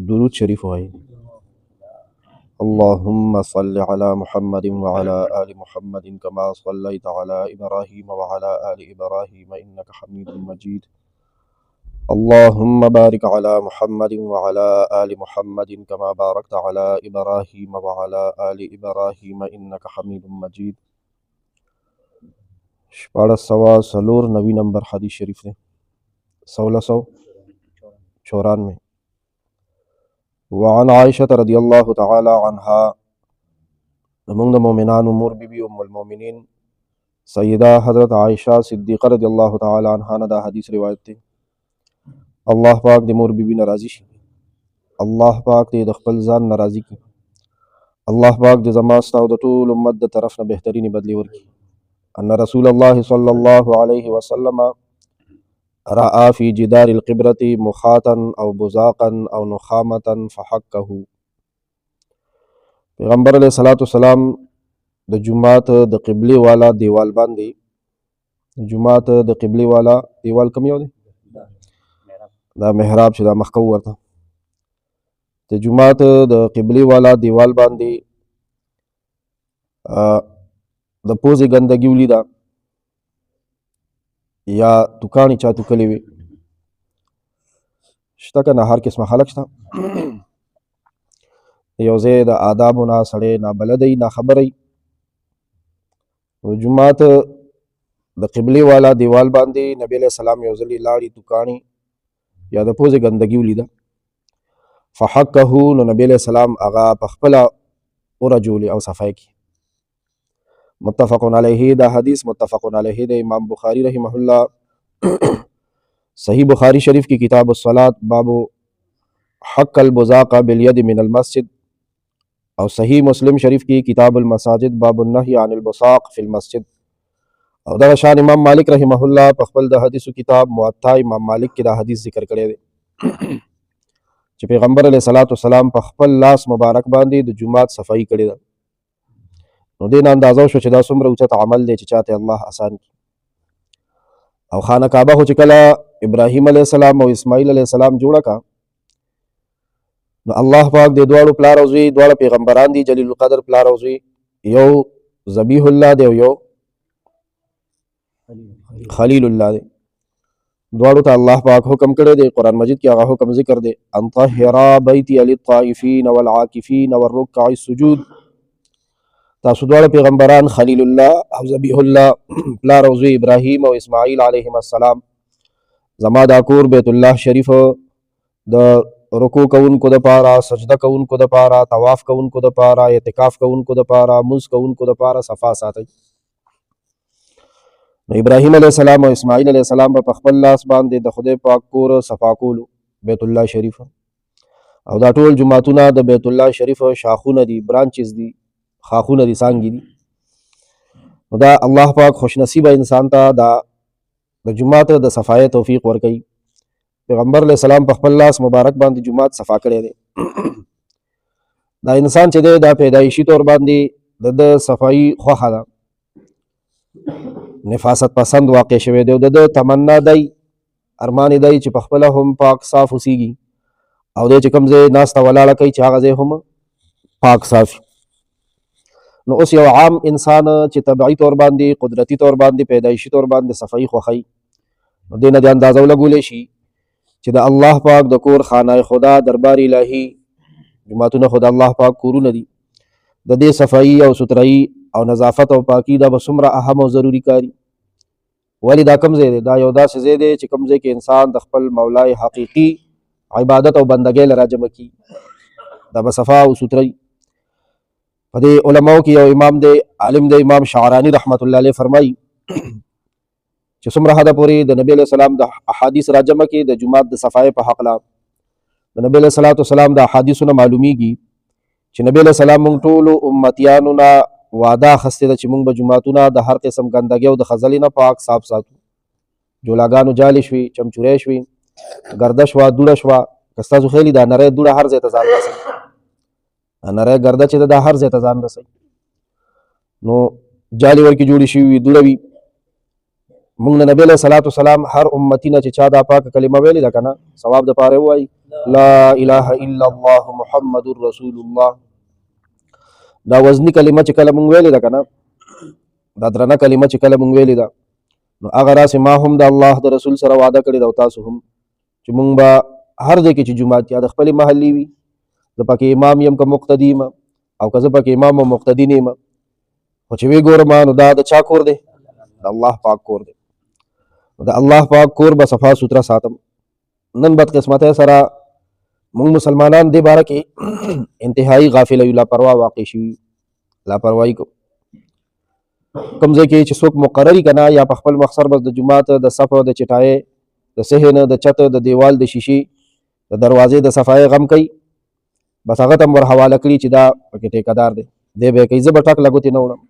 درود شریف وایي. اللهم صل على محمد وعلى آل محمد كما صليت على إبراهيم وعلى آل إبراهيم إنك حميد مجيد. اللهم بارك على محمد وعلى آل محمد كما باركت على إبراهيم وعلى آل إبراهيم إنك حميد مجيد. 1494 نمبر حدیث شریف ہے. 1694. وعن عائشة رضی اللہ تعالی عنہا، زمونږ د مؤمنانو مور بی بی ام المؤمنین سیدہ حضرت عائشہ صدیقہ رضی اللہ تعالی عنہا نه دا حدیث روایت دی. الله پاک د مور بی بی ناراضی شي، الله پاک دې د خپل ځان ناراضی کی، الله پاک دې زما ستا او د ټول امت د طرف نه بهترینی بدلی ورکړي. ان رسول الله صلی الله علیه وسلم رأى في جدار القبرة مخاطا او بزاقا او نخامة فحكه. پیغمبر علیہ الصلوۃ والسلام د جمعات د قبله والا دیوال باندې، جمعات د قبله والا دیوال کوم یو دی؟ دا محراب چې دا مخکو ورته د جمعات د قبله والا دیوال باندې د پوزې ګندګي ولیده یا توکانی چا توکلی وي. شته که نه؟ هر قسمه خلک شته. یو ځای د آدابو نه سړی نابلده وي، ناخبره وي. جمعات د قبلې والا دیوال باندې نبی علیہ السلام یو ځلې لاړې توکانی یا د پوزې ګندګي ولیده. فحکه، نو نبی علیہ السلام هغه پخپله ورجولې او صفای کی. متفق علیه، دا حدیث متفق علیه د امام بخاری رحمه الله صحیح بخاری شریف کی کتاب الصلاۃ باب حق البزاق بالید من المسجد، اور صحیح مسلم شریف کی کتاب المساجد باب النهی عن البصاق فی المسجد، اور دا شان امام مالک رحمه الله په خپل د حدیثو کتاب موطا امام مالک کې دا حدیث ذکر کړی دی چې پیغمبر علیه الصلاۃ والسلام په خپل لاس مبارک باندې د جمعات صفائی کړی ده. نو دین اندازو شو چې دا څومره اوچت عمل دی چې چاته الله آسان کی. او خانه کعبه خو چې کله ابراهیم علیه السلام او اسماعیل علیه السلام جوړه کا، نو الله پاک د دواړو پلار او زوی، دواړه پیغمبران دي، جلیل القدر پلار او زوی، یو ذبیح الله دی او یو خلیل الله دی. دواړو ته الله پاک حکم کړی دی. قرآن مجید کې هغه حکم ذکر دی، ان طهرا بیتی للطائفین والعاکفین والرکع السجود. تاسو دواړه پیغمبران خلیل الله او ذبیح الله پلار او زوی ابراهیم او اسماعیل علیهم السلام، زما دا کور بیت الله شریف د رکوع کوونکو د پاره، سجده کوونکو د پاره، طواف کوونکو د پاره، اعتکاف کوونکو د پاره، مونځ کوونکو د پاره صفا ساتئ. نو ابراهیم علیه السلام او اسماعیل علیه السلام په خپل لاس باندې د خدای پاک کور صفا کولو، بیت الله شریف. او دا ټول جمعتونه د بیت الله شریف شاخونه دي، برانچز دي، خاخونه دي، څانګې دي. نو دا الله پاک خوش نصیب انسان ته دا د جمعات د صفای توفیق ورکوي. پیغمبر علیہ السلام په خپل لاس مبارک باندې جمعات صفا کړی دی. دا انسان چې دی دا پیدایشي طور باندې د صفائی خوښه ده، نفاست پسند واقع شوی دی، او د تمنا دی، ارمان دی چې په خپله هم پاک صاف اوسیږي، او دی چې کوم ځای ناسته ولاړه کوي چې هغه ځای هم پاک صاف. نو اوس یو عام انسان چې طبعی طور باندې، قدرتی طور باندې، پیدایشي طور باندې صفائی خوښوي، نو دې نه د اندازه ولګولی شي چې د الله پاک د کور خانه خدا، دربار الهی، جماعتونه خدا الله پاک کورونه دي، د دې صفائی او سترئی او نظافت او پاکی دا به څومره اهم او ضروری کاری. ولی دا کوم ځای دی؟ دا یو داسې ځای دی چې کوم ځای کې انسان د خپل مولای حقیقي عبادت او بندګۍ له راجمع کی، دا به صفا او سترئی. په دې علماو کې یو امام دی، عالم دی، امام شعرانی رحمت الله علیه فرمایي چې څومره حده پورې د نبی علیہ السلام د احادیث راجمع کې د جمعات د صفای په حق لا د نبی علیہ الصلوۃ والسلام د احادیثونه معلومیږي چې نبی علیہ السلام مونږ ټول امتیانو نه وعده اخیستې ده چې مونږ به جمعتونه د هر قسم ګندګۍ او د خځلې نه پاک صاف ساتو. جولاګانو جالې شوي، چمچورۍ شوي، ګرده شوه، دوړه شوه. که ستاسو خیلي دا نری دوړه هر ځای ته ځان رسوي، نری ګرده چې دا هر ځای ته ځان رسوي، نو جالې ورکې جوړې شوي وي، دوړه وي. مونږ د نبی علیہ الصلوۃ والسلام هر امتی نه چې چا دا پاک کلمه ویلې ده که نه، ثواب دپاره ووایي، لا اله الا الله محمد رسول الله. دا وزنی کلمه چې کله مونږ ویلې ده کنه، دا درنه کلمه چې کله مونږ ویلې ده، نو هغه راسې ما هم د الله د رسول سره وعده کړې ده او تاسو هم، چې مونږ به هر ځای کې چې جومات یا د خپلې محلي وي، زه پکې امام یم که مقتدي یم، او که زه پکې امام او مقتدي نه یم، خو چې وی ګورم نو دا د چا کور دی؟ د الله پاک کور دی. د الله پاک کور به صفا سوتره ساتم. نن بدقسمتۍ سره مونږ مسلمانان دې باره کې انتهایی غافل یو، لاپروا واقع شوي، لاپرواهي کو کوم ځای کې چې څوک مقرري که نه، یا په خپل مخسر بس د جومات د صف د چټایۍ د صحن د چت د دیوال د شیشې د دروازې د صفایۍ غم کوي، بس هغه ته ور حواله کړي چې دا پکې ټیکهدار دی، دی به یې کوي، زه به ټک لګوتې نه وړم.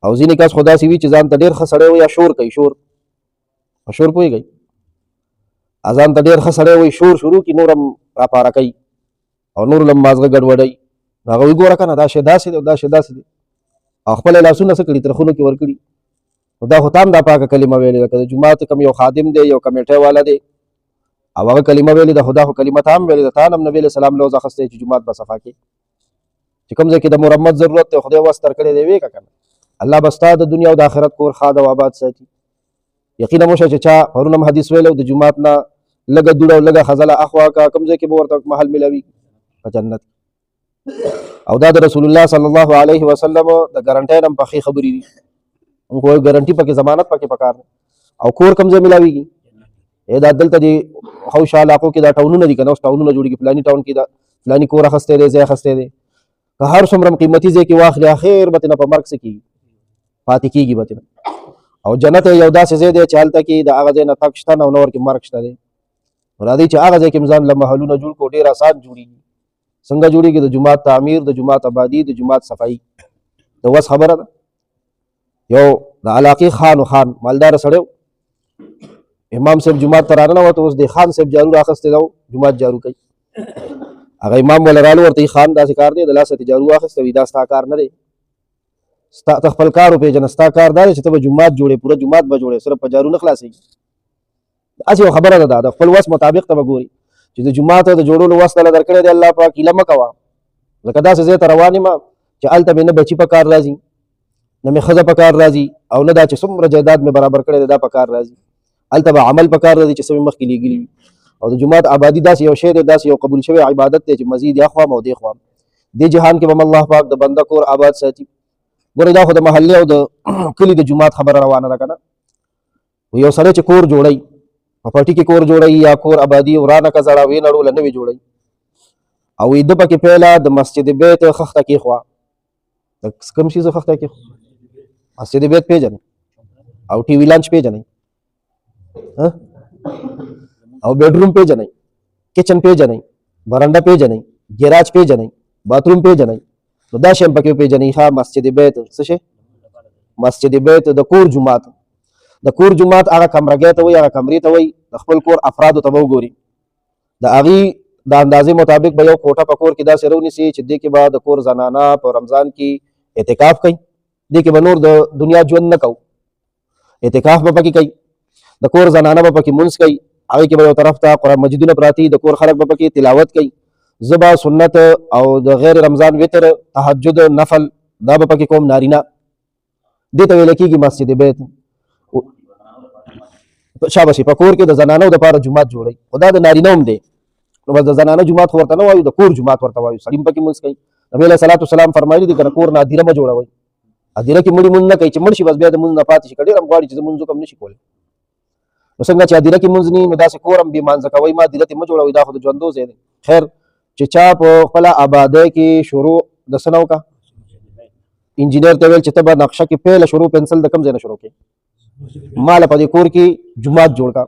او ځینې کس خو داسې وي چې ځان ته ډېر ښه سړی وي، یا شور کوي، شور پوهېږئ، ځان ته ډېر ښه سړی وي، شور شروع کړي، نور هم راپاره کوي او نور له مازغه ګډوډوي. هغه وایي ګوره که نه دا شی داسې دی او دا شی داسې دی، او خپل لاسونه څه کړي ترخونو کې ورکړي. نو دا خو تا هم دا پاکه کلمه ویلې ده، که د جومات کوم یو خادم دی، یو کمیټۍ والا دی، او هغه کلمه ویلې ده، خو دا خو کلمه تا هم ویلې ده، تا هم نبي علیه السلام لوز اخیستی چې جومات به صفا کړي. چې کوم ځای کې د مرمت ضرورت دی، خدای وس درکړی دی، ویې که نه، الله به ستا د دنیا او د آخرت کور ښاد او آباد ساتي. یقینا مو شه چې چا پرون هم حدیث ویلی د جومات نه لږه دوړه او لږه خزله اخوا کا، کوم ځای کې به ورته محل ملوي په جنت. او دا د رسول الله صلی الله علیه وسلم د ګارنټۍ نه هم پخې خبرې دي. موږ وایو ګارنټي پکې، ضمانت پکې پکار دی. او کور کوم ځای ملاویږي؟ دا دلته د حوشه علاقو کې دا ټاونونه دي که نه، اوس ټاونونه جوړېږي، فلاني ټاون کې دا فلاني کور اخیستی دی، ځای اخیستی دی، که هر څومره قیمتي ځای کې واخلي، اخر به ترې نه په مرګ څه کېږي؟ پاتې کېږي به ترې. او جنت یو داسې ځای دی چې هلته کې د هغه ځای نه تګ شته نه، او نه ورکې مرګ شته دی. راځئ چې هغه ځای کې ځان له محلونه جوړ کړو، ډېر اسان جوړېږي. څنګه جوړېږي؟ د جومات تعمیر، د جومات آبادي، د جومات صفایي، د وس خبره ده. یو د علاقې خان و خان مالدار سړی، امام صاحب جومات ته راننوت، اوس د خان صاحب جارو راخستی ده، جومات جارو کوي. هغه امام ولا رالو ورته خان داسې کار دی، د لاسه ته جارو واخیسته، وي دا ستا کار نه دی، ته خپل کار وپېژنه، ستا کار دا دی چې ته به جومات جوړې، پوره جومات به جوړې، صرف په جارو نه خلاصېږي. داسې یو خبره ده، د خپل وس مطابق ته به ګوري چې د جومات د جوړولو وس دله درکړی دی الله پاک، هیله مه کوه. ځکه داسې ځای ته روان یم چې هلته مې نه بچي په کار راځي، نه مې ښځه په کار راځي، او نه دا چې څومره جایداد مې برابر کړی دی دا په کار راځي. هلته به عمل په کار راځي چې څه مې مخکې لېږلي وي. او د جومات آبادي داسې یو شی دی، داسې یو قبول شوی عبادت دی چې مزید یا خوام او دې خوام. دې جهان کې به الله پاک د بنده کور آباد ساتي. ګورئ دا خو د محلې او د کلي د جومات خبره روانه ده که نه. یو سړی چې کور جوړوي، په پټي کې کور جوړوي یا کور آبادي ورانه که زړه وې نړوله نوې جوړوي، او ده پکې پیله د مسجد بیت خښته کېښوه. د کوم شي خښته کېښوه؟ مسجد بیت پېژنئ، او ټي وي لانچ پېژنئ، او بیډروم پېژنئ، کچن پېژنئ، برنډه پېژنئ، ګیراج پېژنئ، باتروم پېژنئ. نو دا شی هم پکې وپېژنئ. ښه، مسجد بیت څه شی؟ مسجد بیت د کور جومات. د کور جومات هغه کمرګۍ ته وایي، هغه کمرې ته وایي. د خپل کور افرادو ته به وګوري، د هغې د اندازې مطابق به یو کوټه په کور کې داسې راونیسي چې دې کې به د کور زنانه په رمضان کې اعتکاف کوي، دې کې به نور د دنیا ژوند نه کوو، اعتکاف به پکې کوي. د کور زنانه به پکې مونځ کوي، هغې کې به یو طرف ته قرآن مجیدونه پراته دي، د کور خلک به پکې تلاوت کوي. زه به سنت او د غیر رمضان وتر، تهجد، نفل دا به پکې کوم، نارینه. دې ته ویل کېږي مسجد بیت. شاباشي، په کور کې د زنانو دپاره جومات جوړوي، خو دا د نارینه هم دی. نو بس د زنانه جومات خو ورته نه وایو، د کور جومات ورته وایو، سړي هم پکې مونځ کوي. نبي علیه صلات وسلام فرمایلي دي که د کور نه هدیره مه جوړوئ. هدیره کې مړي مونځ نه کوي، چې مړ شي بس بیا د مونځ نه پاتې شي، که ډېر هم غواړي چې زه مونځ وکړم نه شي کولی. نو څنګه چې هدیره کې مونځ نه وي، نو داسې کور هم بې مانځه کوئ، ما هدیره ته مه جوړوئ، دا خو د ژوندو ځای دی. خیر، چې چا په خپله آبادۍ کې شروع د څه نه وکړه، انجینر ته ویل چې ته به نقشه کې پیله شروع پنسل د کوم ځای نه شروع کړې، ماله په دې کور کې جومات جوړ کړه.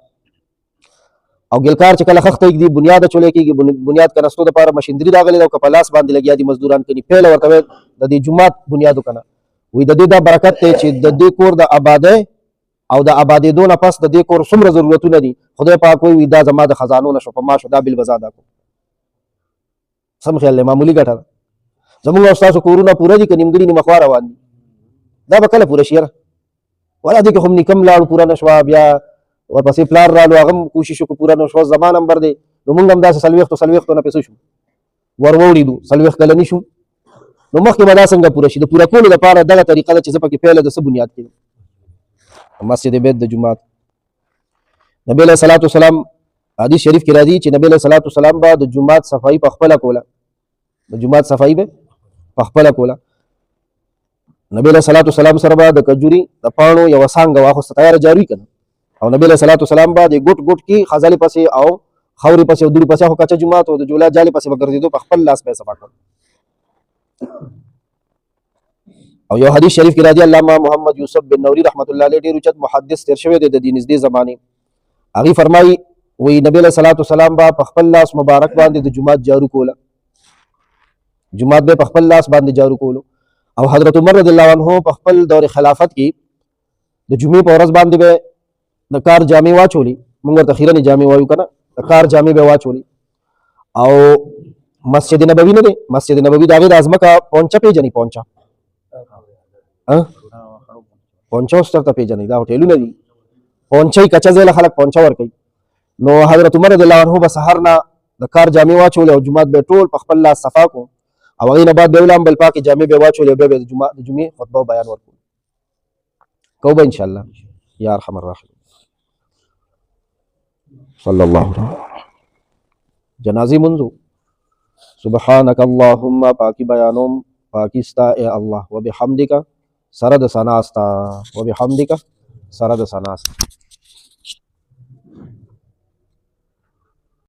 او ګلکار چې کله خښته ایږدي، بنیاد اچولی کېږي، بنیاد کنستو دپاره مشینري راغلې ده، او که په لاس باندې لګیا دي مزدوران کوي، پیله ورته ویل د دې جومات بنیاد وکنه. وایي د دې دا برکت دی چې د دې کور د آبادۍ او د آبادېدو نه پس د دې کور څومره ضرورتونه دي، خدای پاک وایي دا زما د خزانو نه شو، په ما شو، دا بل به زه ادا کړم. سم خیال دی، معمولي ګټه ده. زموږ او ستاسو کورونه پوره دي که نیمګړي نیمه خوا روان دي؟ دا به کله پوره شي یاره؟ ولا دې کې خو نکم لاړو پوره نه شوه، بیا ورپسې پلار رالو، هغه هم کوشش وکړو پوره نه شوه، زما نمبر دی. نو موږ هم داسې څلوېښتو نه پسې شو ور ووړېدو 40 کلني شو نو مخکې به دا څنګه پوره شي د پوره کولو لپاره دغه طریقه ده چې زه پکې پیله د څه بنیاد کړم مسجد بیت د جومات نبی علیه صلات وسلام حدیث شریف کې راځي چې نبی علیه صلات وسلام به د جومات صفایي په خپله کوله د جومات صفایي به په خپله کوله نبی علیه صلات وسلام سره به د کجوري د پاڼو یوه څانګه واخیسته تیاره جارو کنه او نبی علیه صلات وسلام به د ګوټ ګوټ کې خځلې پسې او خاورې پسې او دوړې پسې خو کچه جومات او د جولا جالې پسې به ګرځېدو په خپل لاس به یې صفا کړل او یو حدیث شریف کې راځي علامه محمد یوسف بن نوری رحمت الله علیه ډېر اوچت محدث تیر شوی دی د دې نږدې زمانې هغې فرمایي وایي نبی علیه صلات وسلام به په خپل لاس مبارک باندې د جومات جارو کوله جومات به په خپل لاس باندې جارو کولو او حضرت عمر رضی الله عنه په خپل دور خلافت کې د جمعې په ورځ باندې به د کار جامې واچولې موږ ورته خیرنې جامې وایو که نه د کار جامې به واچولې او مسجد نبوي نه دی مسجد نبوي د هغې د ځمکه پونچه پېژنې پونچه اوس درته پېژنئ دا هوټلونه دي پونچه کچه ځای له خلک پونچه ورکوي نو حضرت عمر رضی الله عنه به سحر نه د کار جامې واچولې او جومات به ټول په خپل لاس صفا کو او هغې نه بعد به ولام بل پاکې جامې به واچولې او بیا به د جمعې خطبه او بیان ورکول کوو به انشاءالله یا ارحم الراحمین صلی الله علیه جنازې منځو سبحانک اللهم پاکی بیانوم پاکی ستا ای الله وبحمدک سره د ثنا ستا وبحمدک سره د ثنا ستا